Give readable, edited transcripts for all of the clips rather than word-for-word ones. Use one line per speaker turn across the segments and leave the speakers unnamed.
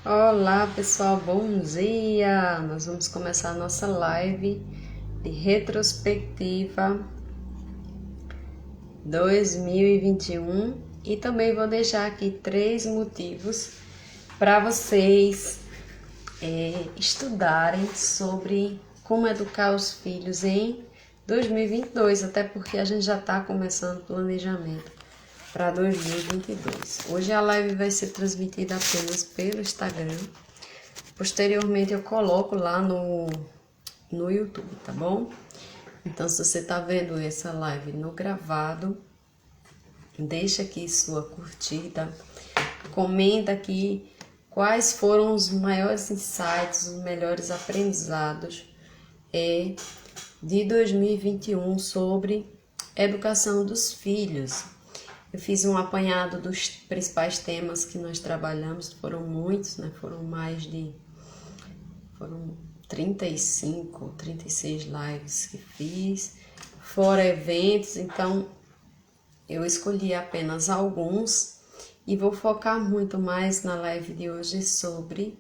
Olá pessoal, bom dia! Nós vamos começar a nossa live de retrospectiva 2021 e também vou deixar aqui 3 motivos para vocês estudarem sobre como educar os filhos em 2022, até porque a gente já está começando o planejamento para 2022. Hoje a live vai ser transmitida apenas pelo Instagram. Posteriormente eu coloco lá no YouTube, tá bom? Então, se você tá vendo essa live no gravado, deixa aqui sua curtida, comenta aqui quais foram os maiores insights, os melhores aprendizados de 2021 sobre educação dos filhos. Eu fiz um apanhado dos principais temas que nós trabalhamos, foram muitos, né? Foram 35, 36 lives que fiz, fora eventos, então eu escolhi apenas alguns e vou focar muito mais na live de hoje sobre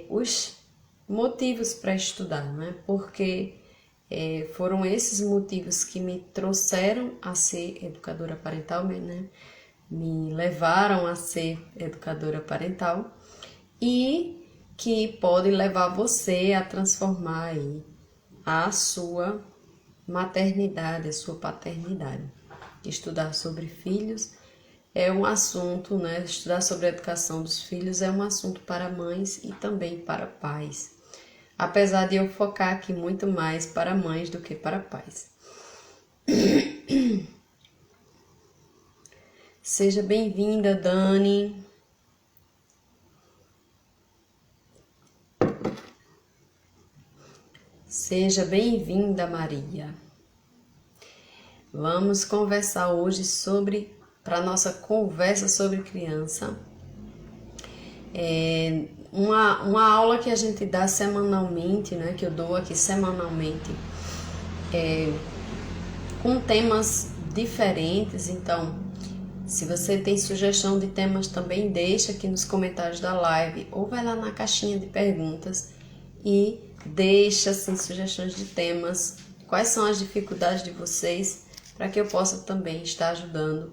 os motivos para estudar, né? Porque foram esses motivos que me trouxeram a ser educadora parental, né? Me levaram a ser educadora parental e que pode levar você a transformar aí a sua maternidade, a sua paternidade. Estudar sobre filhos é um assunto, né? Estudar sobre a educação dos filhos é um assunto para mães e também para pais. Apesar de eu focar aqui muito mais para mães do que para pais. Seja bem-vinda, Dani. Seja bem-vinda, Maria. Vamos conversar hoje para nossa conversa sobre criança, uma aula que a gente dá semanalmente, né, que eu dou aqui semanalmente, com temas diferentes. Então, se você tem sugestão de temas, também deixa aqui nos comentários da live ou vai lá na caixinha de perguntas e deixa assim sugestões de temas, quais são as dificuldades de vocês, para que eu possa também estar ajudando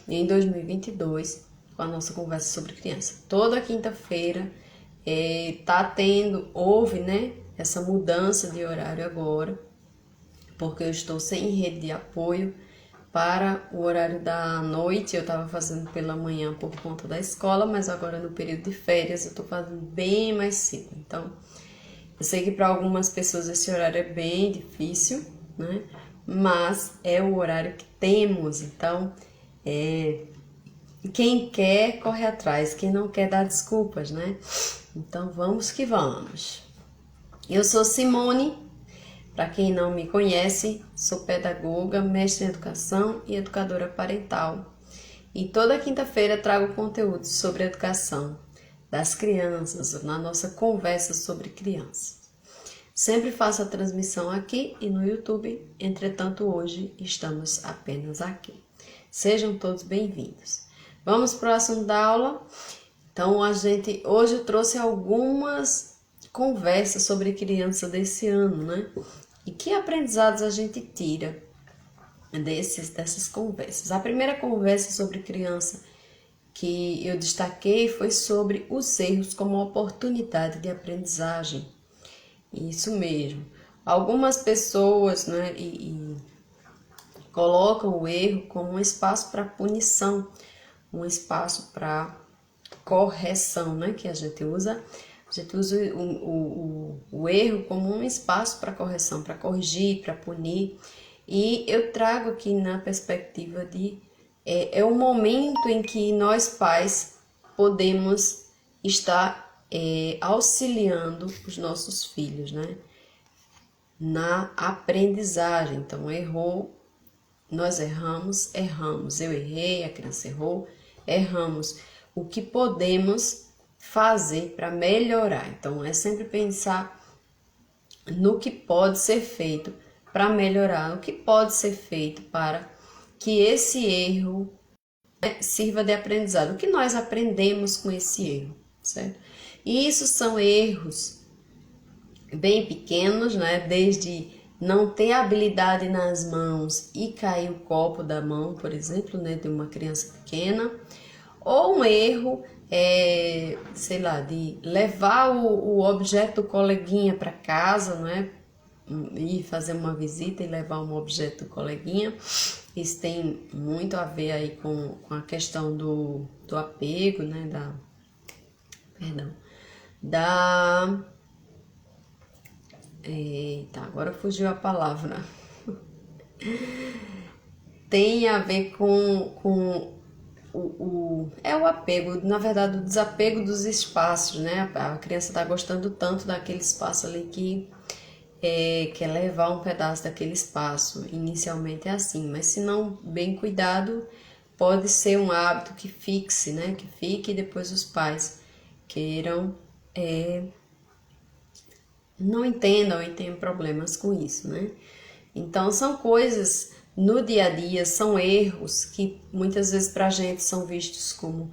em 2022 com a nossa conversa sobre criança. Toda quinta-feira houve, né, essa mudança de horário agora, porque eu estou sem rede de apoio para o horário da noite. Eu estava fazendo pela manhã por conta da escola, mas agora no período de férias eu estou fazendo bem mais cedo. Então, eu sei que para algumas pessoas esse horário é bem difícil, né? Mas é o horário que temos. Então, quem quer corre atrás, quem não quer dá desculpas, né? Então, vamos que vamos. Eu sou Simone. Para quem não me conhece, sou pedagoga, mestre em educação e educadora parental. E toda quinta-feira trago conteúdo sobre a educação das crianças, na nossa conversa sobre crianças. Sempre faço a transmissão aqui e no YouTube, entretanto hoje estamos apenas aqui. Sejam todos bem-vindos. Vamos para o assunto da aula? Então, hoje eu trouxe algumas conversas sobre criança desse ano, né? E que aprendizados a gente tira dessas conversas? A primeira conversa sobre criança que eu destaquei foi sobre os erros como oportunidade de aprendizagem. Isso mesmo. Algumas pessoas, né, colocam o erro como um espaço para punição, um espaço para correção, né, que a gente usa. A gente usa o erro como um espaço para correção, para corrigir, para punir. E eu trago aqui na perspectiva de é o momento em que nós pais podemos estar auxiliando os nossos filhos, né? Na aprendizagem. Então, nós erramos, eu errei, a criança errou, erramos. O que podemos fazer para melhorar? Então, é sempre pensar no que pode ser feito para melhorar, o que pode ser feito para que esse erro sirva de aprendizado. O que nós aprendemos com esse erro, certo? E isso são erros bem pequenos, né? Desde não ter habilidade nas mãos e cair o copo da mão, por exemplo, né? De uma criança pequena, ou um erro, sei lá, de levar o objeto do coleguinha para casa, né? Ir fazer uma visita e levar um objeto do coleguinha. Isso tem muito a ver aí com a questão do apego, né? Eita, agora fugiu a palavra. Tem a ver com o apego, na verdade, o desapego dos espaços, né? A criança está gostando tanto daquele espaço ali que quer levar um pedaço daquele espaço. Inicialmente é assim, mas se não bem cuidado, pode ser um hábito que fixe, né? Que fique e depois os pais queiram não entendam e tenham problemas com isso, né? Então são coisas no dia a dia, são erros que muitas vezes pra gente são vistos como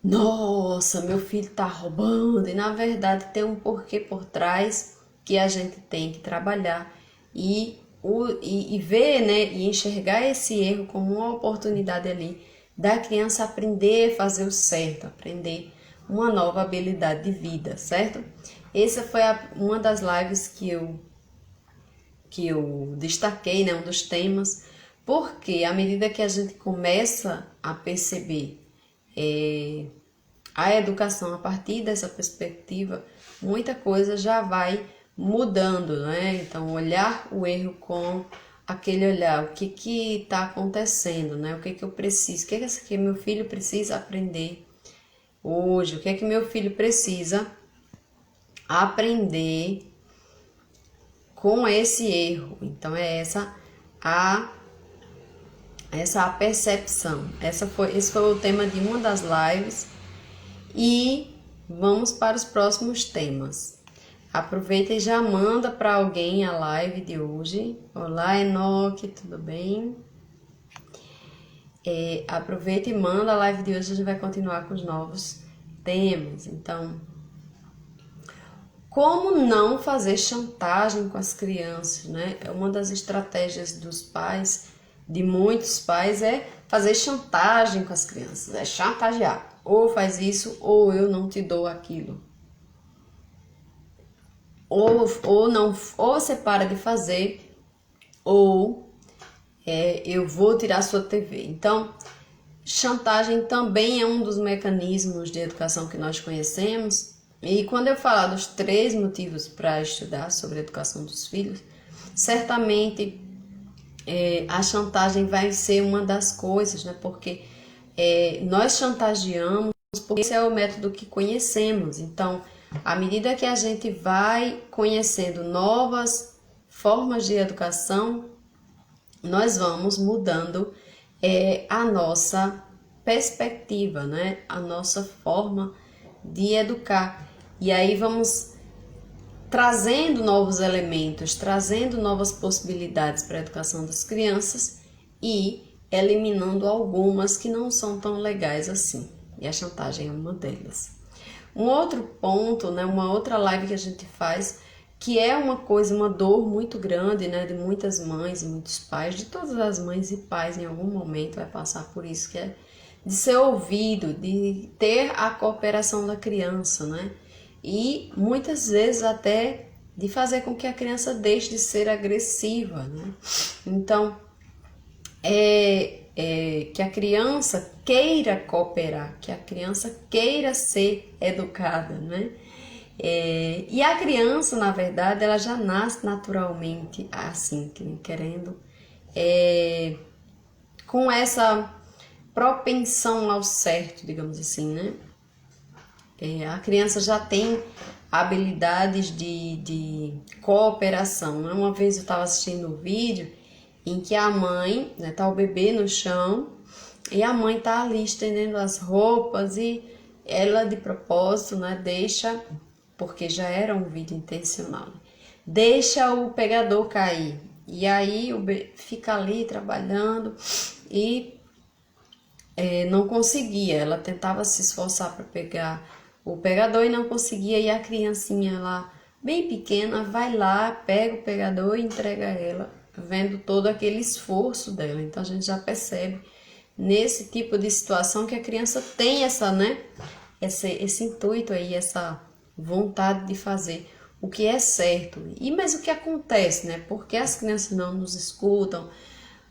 nossa, meu filho tá roubando, e na verdade tem um porquê por trás que a gente tem que trabalhar e ver, né, e enxergar esse erro como uma oportunidade ali da criança aprender a fazer o certo, aprender uma nova habilidade de vida, certo? Essa foi uma das lives que eu destaquei, né, um dos temas, porque à medida que a gente começa a perceber a educação a partir dessa perspectiva, muita coisa já vai mudando, né? Então, olhar o erro com aquele olhar, o que está acontecendo, né? O que eu preciso, o que meu filho precisa aprender hoje, o que meu filho precisa aprender com esse erro. Então, é essa a percepção. Esse foi o tema de uma das lives. E vamos para os próximos temas. Aproveita e já manda para alguém a live de hoje. Olá, Enoque, tudo bem? Aproveita e manda a live de hoje, a gente vai continuar com os novos temas. Então, como não fazer chantagem com as crianças, né? Uma das estratégias dos pais, de muitos pais, é fazer chantagem com as crianças, é chantagear. Ou faz isso, ou eu não te dou aquilo. Ou não, ou você para de fazer, ou eu vou tirar sua TV. Então, chantagem também é um dos mecanismos de educação que nós conhecemos. E quando eu falar dos 3 motivos para estudar sobre a educação dos filhos, certamente a chantagem vai ser uma das coisas, né? Porque nós chantageamos porque esse é o método que conhecemos. Então, à medida que a gente vai conhecendo novas formas de educação, nós vamos mudando a nossa perspectiva, né? A nossa forma de educar. E aí vamos trazendo novos elementos, trazendo novas possibilidades para a educação das crianças e eliminando algumas que não são tão legais assim. E a chantagem é uma delas. Um outro ponto, né, uma outra live que a gente faz, que é uma coisa, uma dor muito grande, né, de muitas mães e muitos pais, de todas as mães e pais em algum momento vai passar por isso, que é de ser ouvido, de ter a cooperação da criança, né? E muitas vezes até de fazer com que a criança deixe de ser agressiva, né? Então, que a criança queira cooperar, que a criança queira ser educada, né? E a criança, na verdade, ela já nasce naturalmente assim, querendo, com essa propensão ao certo, digamos assim, né? A criança já tem habilidades de cooperação, né? Uma vez eu estava assistindo um vídeo em que a mãe, né, tá o bebê no chão e a mãe tá ali estendendo as roupas e ela de propósito, né, deixa, porque já era um vídeo intencional, né, deixa o pegador cair e aí o bebê fica ali trabalhando e não conseguia, ela tentava se esforçar para pegar o pegador e não conseguia, e a criancinha lá, bem pequena, vai lá, pega o pegador e entrega a ela, vendo todo aquele esforço dela. Então a gente já percebe nesse tipo de situação que a criança tem essa, né, esse intuito aí, essa vontade de fazer o que é certo. Mas o que acontece, né? Porque as crianças não nos escutam,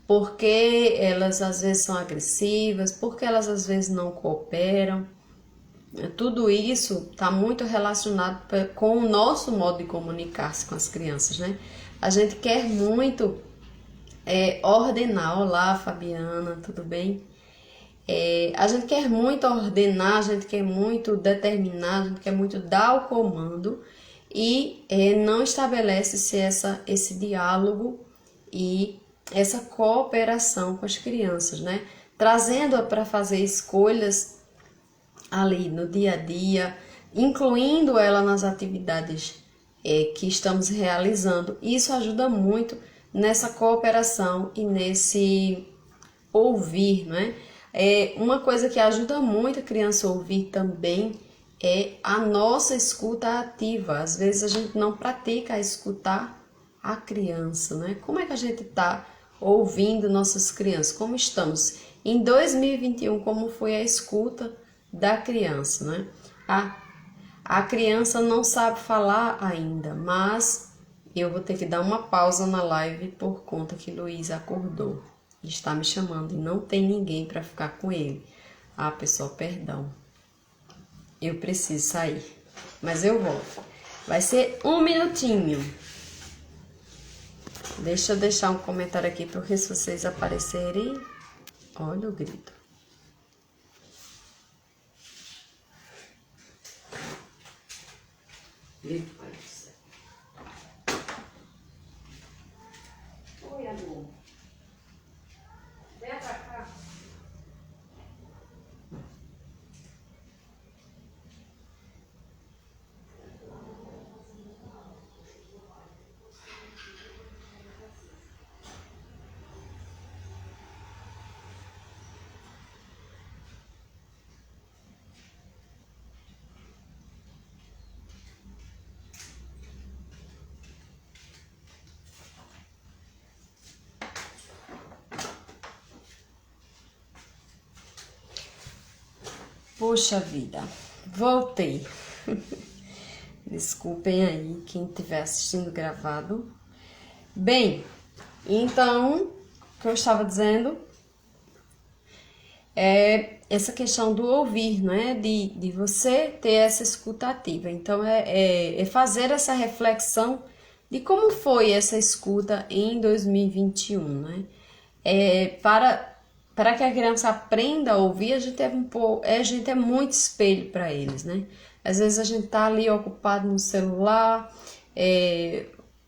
porque elas às vezes são agressivas, porque elas às vezes não cooperam. Tudo isso está muito relacionado com o nosso modo de comunicar-se com as crianças, né? A gente quer muito ordenar. Olá, Fabiana, tudo bem? A gente quer muito ordenar, a gente quer muito determinar, a gente quer muito dar o comando e não estabelece-se esse diálogo e essa cooperação com as crianças, né? Trazendo-a para fazer escolhas ali no dia a dia, incluindo ela nas atividades que estamos realizando. Isso ajuda muito nessa cooperação e nesse ouvir, né? Uma coisa que ajuda muito a criança a ouvir também é a nossa escuta ativa. Às vezes a gente não pratica a escutar a criança, né? Como é que a gente está ouvindo nossas crianças? Como estamos? Em 2021, como foi a escuta da criança, né? A criança não sabe falar ainda, mas eu vou ter que dar uma pausa na live por conta que Luiz acordou. Está me chamando e não tem ninguém para ficar com ele. Ah, pessoal, perdão. Eu preciso sair, mas eu volto. Vai ser 1 minutinho. Deixa eu deixar um comentário aqui, porque se vocês aparecerem... Olha o grito. Grito, pai do céu. Oi, amor. Vem pra cá. Poxa vida, voltei. Desculpem aí quem estiver assistindo gravado. Bem, então, o que eu estava dizendo é essa questão do ouvir, né? De você ter essa escuta ativa. Então, é fazer essa reflexão de como foi essa escuta em 2021, né? Para que a criança aprenda a ouvir, a gente é muito espelho para eles, né? Às vezes a gente tá ali ocupado no celular,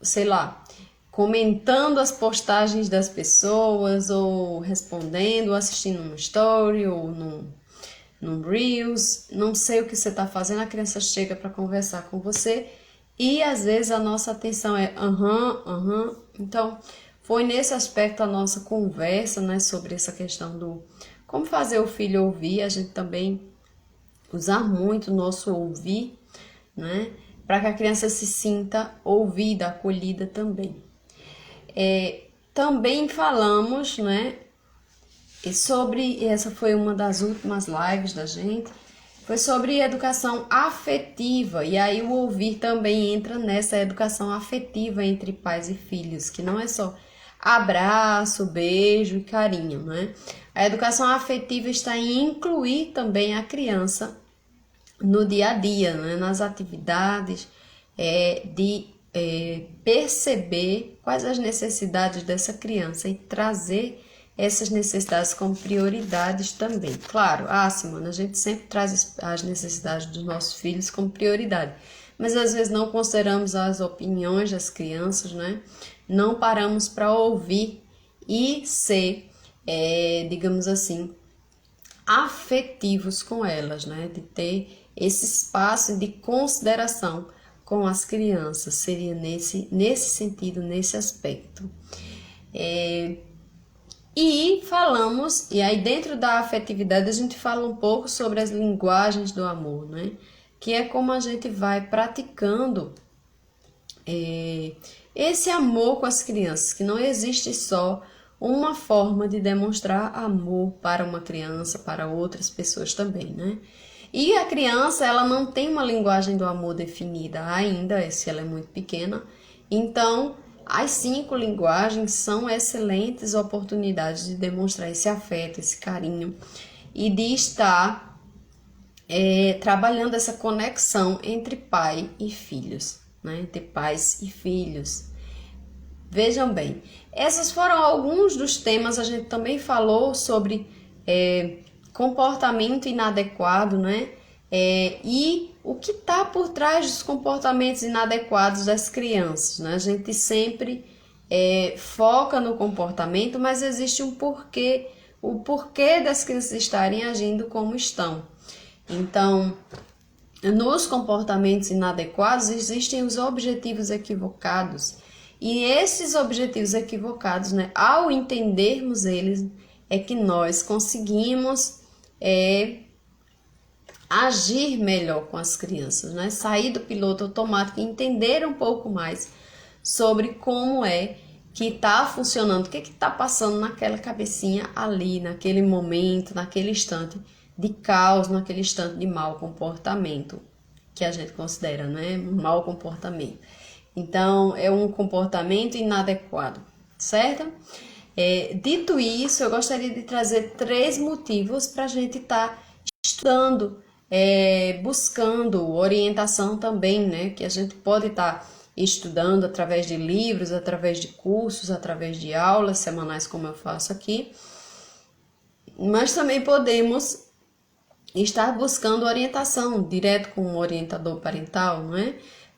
sei lá, comentando as postagens das pessoas, ou respondendo, ou assistindo um story, ou num Reels, não sei o que você tá fazendo, a criança chega para conversar com você e às vezes a nossa atenção é aham. Então, foi nesse aspecto a nossa conversa, né, sobre essa questão do como fazer o filho ouvir, a gente também usar muito o nosso ouvir, né, para que a criança se sinta ouvida, acolhida também. Também falamos, né, sobre, essa foi uma das últimas lives da gente, foi sobre educação afetiva, e aí o ouvir também entra nessa educação afetiva entre pais e filhos, que não é só abraço, beijo e carinho, né? A educação afetiva está em incluir também a criança no dia a dia, né? Nas atividades, de perceber quais as necessidades dessa criança e trazer essas necessidades como prioridades também. Claro, Simona, a gente sempre traz as necessidades dos nossos filhos como prioridade, mas às vezes não consideramos as opiniões das crianças, né? Não paramos para ouvir e ser, digamos assim, afetivos com elas, né? De ter esse espaço de consideração com as crianças, seria nesse sentido, nesse aspecto. E falamos, e aí dentro da afetividade a gente fala um pouco sobre as linguagens do amor, né? que é como a gente vai praticando esse amor com as crianças, que não existe só uma forma de demonstrar amor para uma criança, para outras pessoas também, né? E a criança, ela não tem uma linguagem do amor definida ainda, se ela é muito pequena. Então, as 5 linguagens são excelentes oportunidades de demonstrar esse afeto, esse carinho e de estar trabalhando essa conexão entre pai e filhos, né? Entre pais e filhos. Vejam bem, esses foram alguns dos temas. A gente também falou sobre comportamento inadequado, né? E o que está por trás dos comportamentos inadequados das crianças, né? A gente sempre foca no comportamento, mas existe um porquê, o porquê das crianças estarem agindo como estão. Então, nos comportamentos inadequados existem os objetivos equivocados. E esses objetivos equivocados, né, ao entendermos eles, é que nós conseguimos agir melhor com as crianças, né? Sair do piloto automático e entender um pouco mais sobre como é que está funcionando, o que está passando naquela cabecinha ali, naquele momento, naquele instante de caos, naquele instante de mau comportamento, que a gente considera, né, um mau comportamento. Então, é um comportamento inadequado, certo? Dito isso, eu gostaria de trazer 3 motivos para a gente estar estudando, buscando orientação também, né? Que a gente pode estar estudando através de livros, através de cursos, através de aulas semanais, como eu faço aqui. Mas também podemos estar buscando orientação direto com um orientador parental, não é?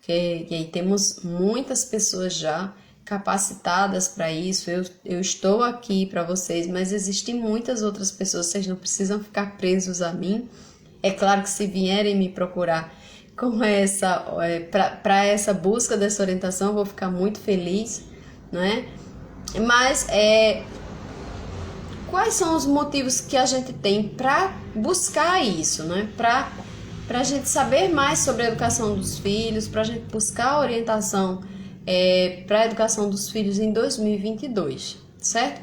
E aí temos muitas pessoas já capacitadas para isso. Eu estou aqui para vocês, mas existem muitas outras pessoas. Vocês não precisam ficar presos a mim. É claro que se vierem me procurar com para essa busca dessa orientação, eu vou ficar muito feliz, né? Mas quais são os motivos que a gente tem para buscar isso, né? Para a gente saber mais sobre a educação dos filhos, para a gente buscar orientação para a educação dos filhos em 2022, certo?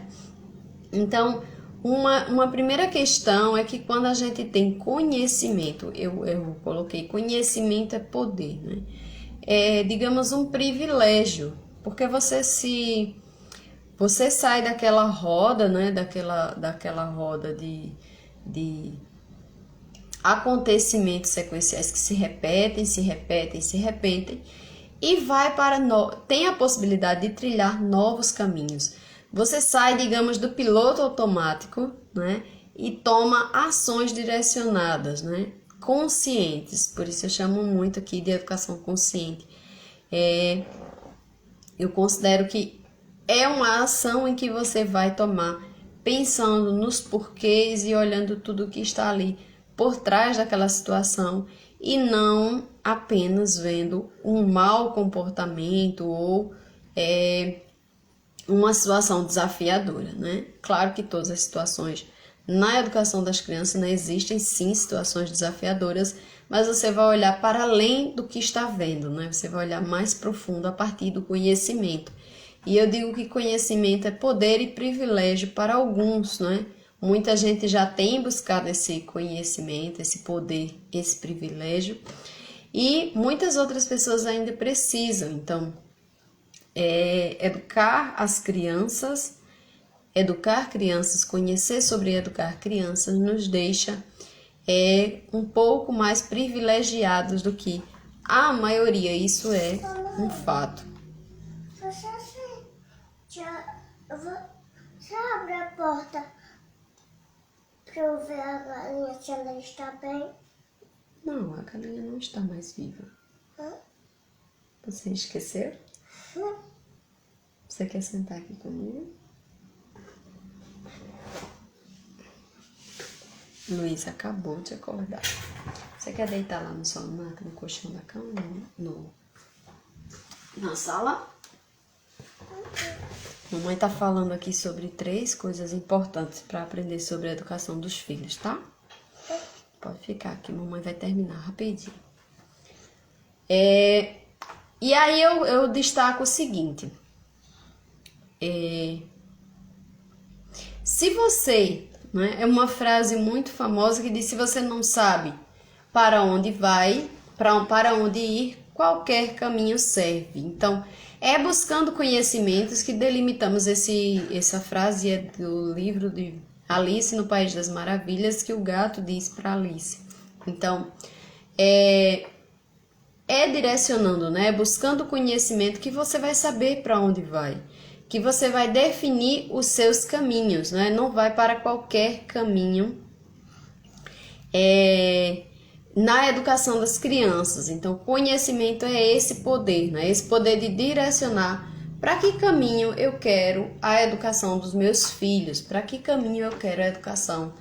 Então, uma primeira questão é que quando a gente tem conhecimento, eu coloquei conhecimento é poder, né? Digamos, um privilégio, porque você sai daquela roda, né? Daquela roda de acontecimentos sequenciais que se repetem e vai tem a possibilidade de trilhar novos caminhos. Você sai, digamos, do piloto automático, né? E toma ações direcionadas, né? Conscientes, por isso eu chamo muito aqui de educação consciente. Eu considero que é uma ação em que você vai tomar pensando nos porquês e olhando tudo que está ali por trás daquela situação e não apenas vendo um mau comportamento ou uma situação desafiadora, né? Claro que todas as situações na educação das crianças, né, existem sim situações desafiadoras, mas você vai olhar para além do que está vendo, né? Você vai olhar mais profundo a partir do conhecimento. E eu digo que conhecimento é poder e privilégio para alguns, né? Muita gente já tem buscado esse conhecimento, esse poder, esse privilégio, e muitas outras pessoas ainda precisam. Então, educar crianças, conhecer sobre educar crianças nos deixa um pouco mais privilegiados do que a maioria. Isso é um fato.
Você abre a porta para eu ver a galinha se ela está bem?
Não, a galinha não está mais viva. Você esqueceu? Você quer sentar aqui comigo? Luiz acabou de acordar. Você quer deitar lá no colchão da cama? Na sala? Mamãe tá falando aqui sobre 3 coisas importantes para aprender sobre a educação dos filhos, tá? Pode ficar aqui, mamãe vai terminar rapidinho. E aí eu destaco o seguinte. Se você, né, é uma frase muito famosa que diz: se você não sabe para onde vai, para onde ir, qualquer caminho serve. Então, é buscando conhecimentos que delimitamos essa frase é do livro de Alice no País das Maravilhas, que o gato diz para Alice. Então, é direcionando, né? Buscando conhecimento que você vai saber para onde vai, que você vai definir os seus caminhos, né? Não vai para qualquer caminho na educação das crianças. Então, conhecimento é esse poder, né? Esse poder de direcionar para que caminho eu quero a educação dos meus filhos, para que caminho eu quero a educação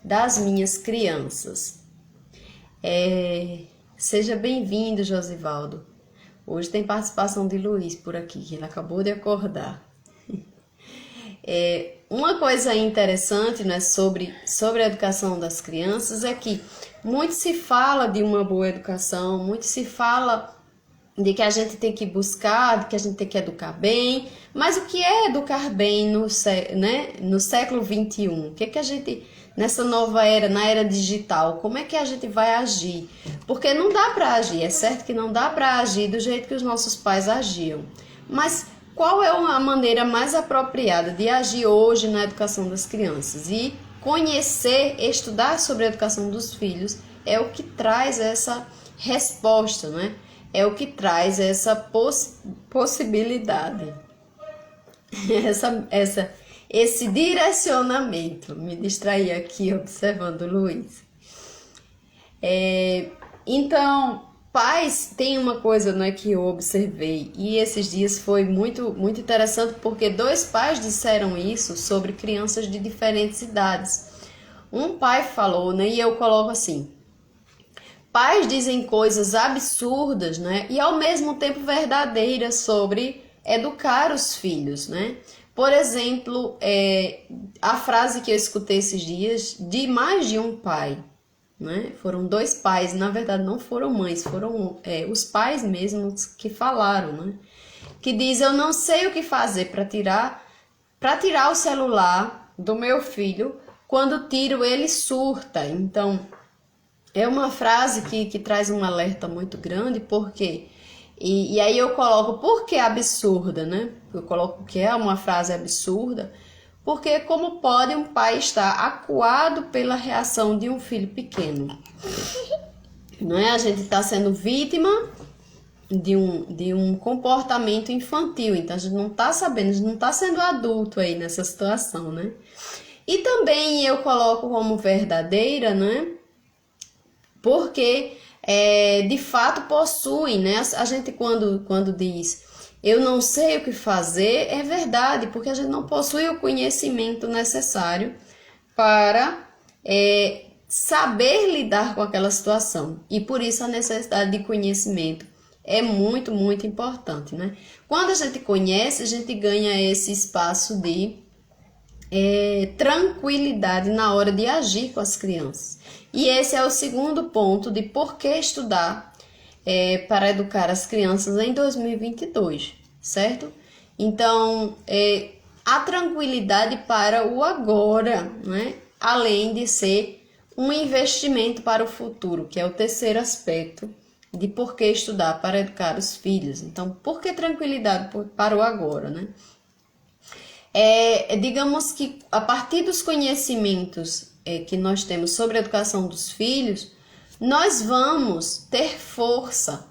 das minhas crianças. Seja bem-vindo, Josivaldo. Hoje tem participação de Luiz por aqui, que ele acabou de acordar. Uma coisa interessante, né, sobre a educação das crianças é que muito se fala de uma boa educação, muito se fala de que a gente tem que buscar, de que a gente tem que educar bem, mas o que é educar bem no século XXI? O que é que a gente, nessa nova era, na era digital, como é que a gente vai agir? Porque não dá para agir, é certo que não dá para agir do jeito que os nossos pais agiam, mas qual é a maneira mais apropriada de agir hoje na educação das crianças? E conhecer, estudar sobre a educação dos filhos é o que traz essa resposta, né? É o que traz essa possibilidade, esse direcionamento. Me distraí aqui observando o Luiz. Então, pais, tem uma coisa, né, que eu observei, e esses dias foi muito, muito interessante, porque 2 pais disseram isso sobre crianças de diferentes idades. Um pai falou, né, e eu coloco assim: pais dizem coisas absurdas, né, e ao mesmo tempo verdadeiras sobre educar os filhos, né? Por exemplo, a frase que eu escutei esses dias de mais de um pai, né? Foram 2 pais, na verdade não foram mães, foram os pais mesmos que falaram, né? Que diz: eu não sei o que fazer para tirar o celular do meu filho, quando tiro ele surta. Então, é uma frase que traz um alerta muito grande, porque e aí eu coloco por que absurda, né? Eu coloco que é uma frase absurda, porque como pode um pai estar acuado pela reação de um filho pequeno? Não é? A gente está sendo vítima de um comportamento infantil, então a gente não está sabendo, a gente não está sendo adulto aí nessa situação, né? E também eu coloco como verdadeira, né? Porque de fato possuem, né? A gente quando diz eu não sei o que fazer, é verdade, porque a gente não possui o conhecimento necessário para saber lidar com aquela situação. E por isso a necessidade de conhecimento é muito, muito importante, né? Quando a gente conhece, a gente ganha esse espaço de tranquilidade na hora de agir com as crianças. E esse é o segundo ponto de por que estudar para educar as crianças em 2022, certo? Então, a tranquilidade para o agora, né? Além de ser um investimento para o futuro, que é o terceiro aspecto de por que estudar para educar os filhos. Então, por que tranquilidade para o agora, né? Digamos que a partir dos conhecimentos que nós temos sobre a educação dos filhos, nós vamos ter força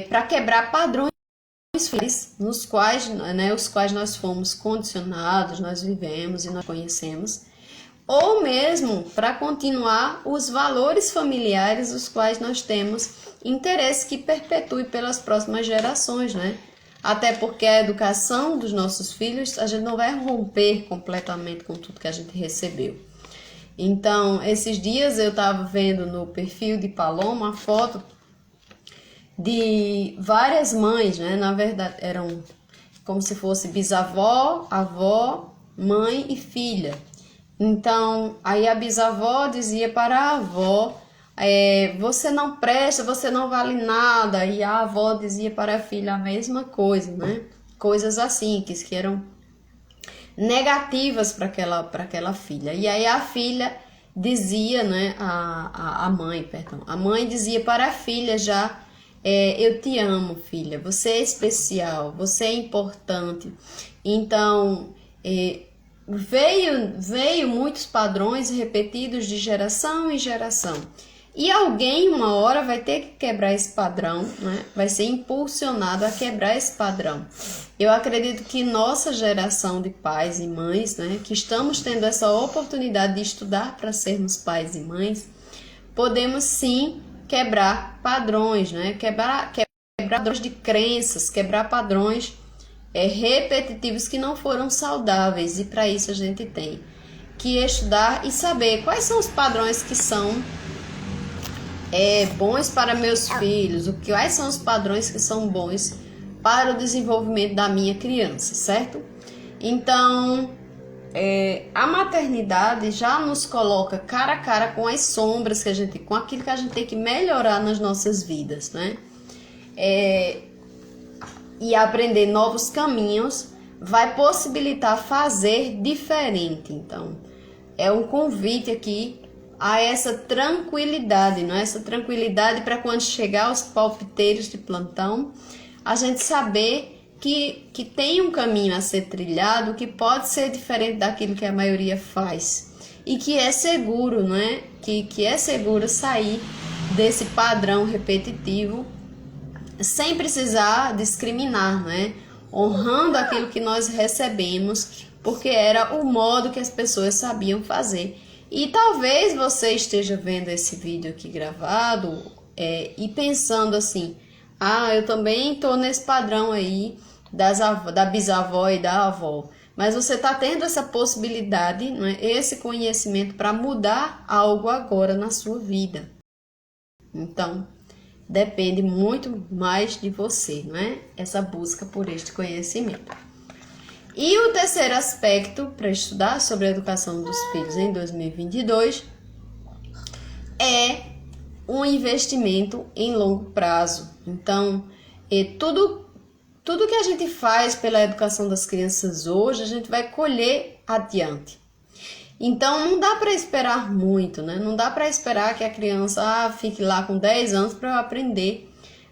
para quebrar padrões nos quais, né, os quais nós fomos condicionados, nós vivemos e nós conhecemos, ou mesmo para continuar os valores familiares os quais nós temos interesse que perpetue pelas próximas gerações, né? Até porque a educação dos nossos filhos, a gente não vai romper completamente com tudo que a gente recebeu. Então, esses dias eu estava vendo no perfil de Paloma uma foto de várias mães, né? Na verdade, eram como se fosse bisavó, avó, mãe e filha. Então, aí a bisavó dizia para a avó você não presta, você não vale nada. E a avó dizia para a filha a mesma coisa, né? Coisas assim, que eram negativas para aquela filha. E aí a filha dizia, né? A mãe, perdão. A mãe dizia para a filha já: eu te amo, filha. Você é especial, você é importante. Então, veio muitos padrões repetidos de geração em geração. E alguém, uma hora, vai ter que quebrar esse padrão, né? Vai ser impulsionado a quebrar esse padrão. Eu acredito que nossa geração de pais e mães, né, que estamos tendo essa oportunidade de estudar para sermos pais e mães, podemos sim quebrar padrões, né? Quebrar padrões de crenças, quebrar padrões repetitivos que não foram saudáveis. E para isso a gente tem que estudar e saber quais são os padrões que são bons para meus filhos, quais são os padrões que são bons para o desenvolvimento da minha criança, certo? Então, a maternidade já nos coloca cara a cara com as sombras com aquilo que a gente tem que melhorar nas nossas vidas, né? E aprender novos caminhos vai possibilitar fazer diferente. Então, é um convite aqui a essa tranquilidade, não é? Essa tranquilidade para quando chegar os palpiteiros de plantão, a gente saber que tem um caminho a ser trilhado, que pode ser diferente daquilo que a maioria faz e que é seguro, não é? Que é seguro sair desse padrão repetitivo sem precisar discriminar, não é? Honrando aquilo que nós recebemos, porque era o modo que as pessoas sabiam fazer. E talvez você esteja vendo esse vídeo aqui gravado e pensando assim: eu também estou nesse padrão aí da bisavó e da avó. Mas você está tendo essa possibilidade, não é? Esse conhecimento para mudar algo agora na sua vida. Então, depende muito mais de você, não é? Essa busca por este conhecimento. E o terceiro aspecto para estudar sobre a educação dos filhos em 2022 é um investimento em longo prazo. Então, tudo que a gente faz pela educação das crianças hoje, a gente vai colher adiante. Então, não dá para esperar muito, né? Não dá para esperar que a criança fique lá com 10 anos para aprender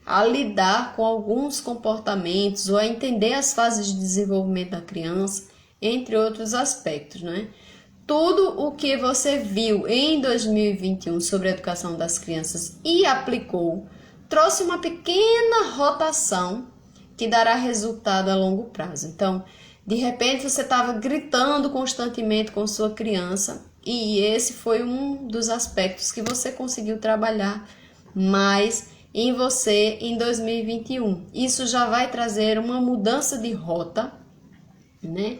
a lidar com alguns comportamentos ou a entender as fases de desenvolvimento da criança, entre outros aspectos, né? Tudo o que você viu em 2021 sobre a educação das crianças e aplicou, trouxe uma pequena rotação que dará resultado a longo prazo. Então, de repente você estava gritando constantemente com sua criança e esse foi um dos aspectos que você conseguiu trabalhar mais em você em 2021. Isso já vai trazer uma mudança de rota, né?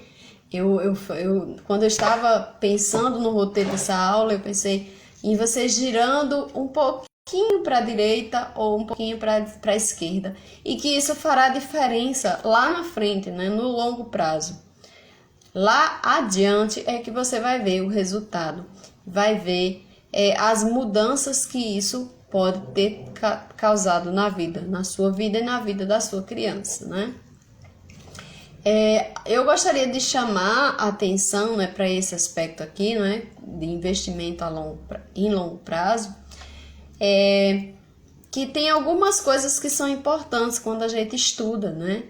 Quando eu estava pensando no roteiro dessa aula, eu pensei em você girando um pouquinho para a direita ou um pouquinho para a esquerda, e que isso fará diferença lá na frente, né? No longo prazo. Lá adiante é que você vai ver o resultado, vai ver as mudanças que isso pode ter causado na sua vida e na vida da sua criança, né? Eu gostaria de chamar a atenção, né, para esse aspecto aqui, né, de investimento em longo prazo, que tem algumas coisas que são importantes quando a gente estuda, né,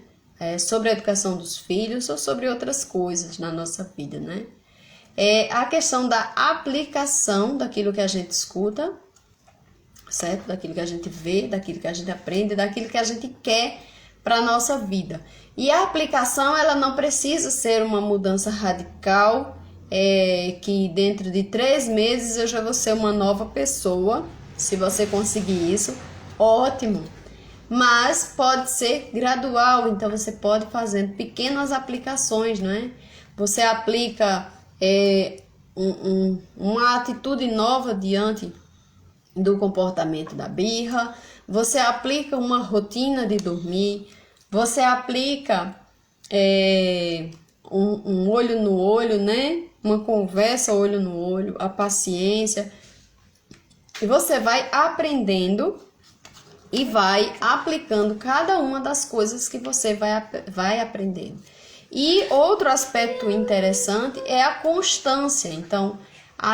sobre a educação dos filhos ou sobre outras coisas na nossa vida, né? A questão da aplicação daquilo que a gente escuta, certo? Daquilo que a gente vê, daquilo que a gente aprende, daquilo que a gente quer para a nossa vida. E a aplicação, ela não precisa ser uma mudança radical, que dentro de 3 meses eu já vou ser uma nova pessoa. Se você conseguir isso, ótimo. Mas pode ser gradual, então você pode fazer pequenas aplicações, não é? Você aplica uma atitude nova diante do comportamento da birra, você aplica uma rotina de dormir, você aplica um olho no olho, né? Uma conversa olho no olho, a paciência. E você vai aprendendo e vai aplicando cada uma das coisas que você vai aprendendo. E outro aspecto interessante é a constância. Então,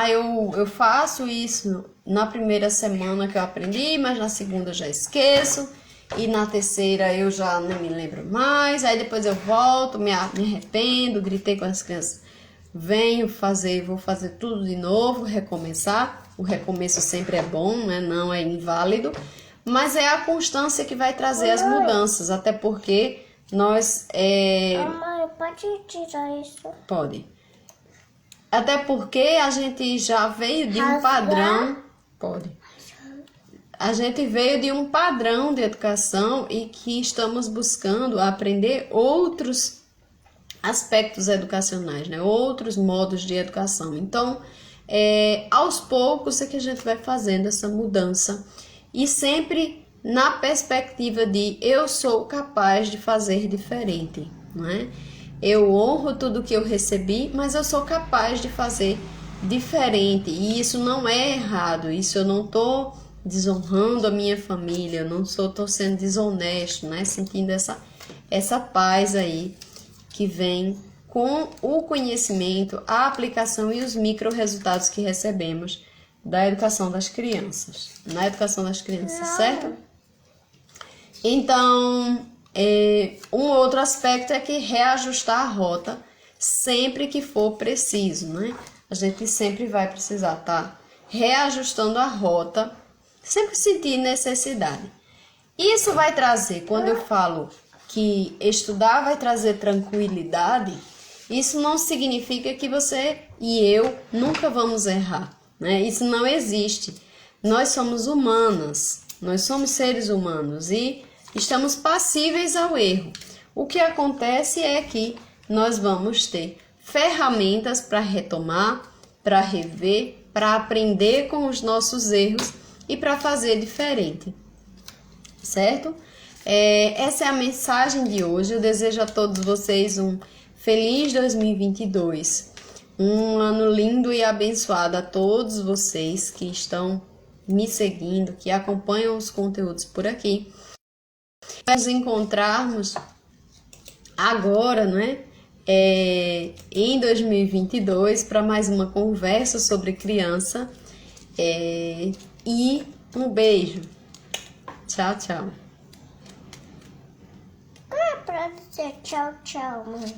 eu faço isso na primeira semana que eu aprendi, mas na segunda eu já esqueço. E na terceira eu já não me lembro mais. Aí depois eu volto, me arrependo, gritei com as crianças. Vou fazer tudo de novo, recomeçar. O recomeço sempre é bom, né? Não é inválido. Mas é a constância que vai trazer as mudanças. Até porque nós...
Mamãe, pode tirar isso?
Pode. Até porque a gente já veio de um padrão... Pode. A gente veio de um padrão de educação e que estamos buscando aprender outros aspectos educacionais, né? Outros modos de educação. Então, aos poucos é que a gente vai fazendo essa mudança e sempre na perspectiva de eu sou capaz de fazer diferente, não é? Eu honro tudo que eu recebi, mas eu sou capaz de fazer diferente e isso não é errado, isso eu não estou desonrando a minha família, eu não estou sendo desonesto, né? Sentindo essa paz aí que vem com o conhecimento, a aplicação e os micro resultados que recebemos da educação das crianças, na educação das crianças, certo? Então, um outro aspecto é que reajustar a rota sempre que for preciso, né? A gente sempre vai precisar estar reajustando a rota, sempre sentir necessidade. Isso vai trazer, quando eu falo que estudar vai trazer tranquilidade, isso não significa que você e eu nunca vamos errar, né? Isso não existe. Nós somos humanas, nós somos seres humanos e estamos passíveis ao erro. O que acontece é que nós vamos ter ferramentas para retomar, para rever, para aprender com os nossos erros e para fazer diferente, certo? Essa é a mensagem de hoje. Eu desejo a todos vocês um feliz 2022, um ano lindo e abençoado a todos vocês que estão me seguindo, que acompanham os conteúdos por aqui. Nos encontrarmos agora, né? Em 2022 para mais uma conversa sobre criança. E um beijo. Tchau, tchau.
Não é pra dizer tchau, tchau, mãe.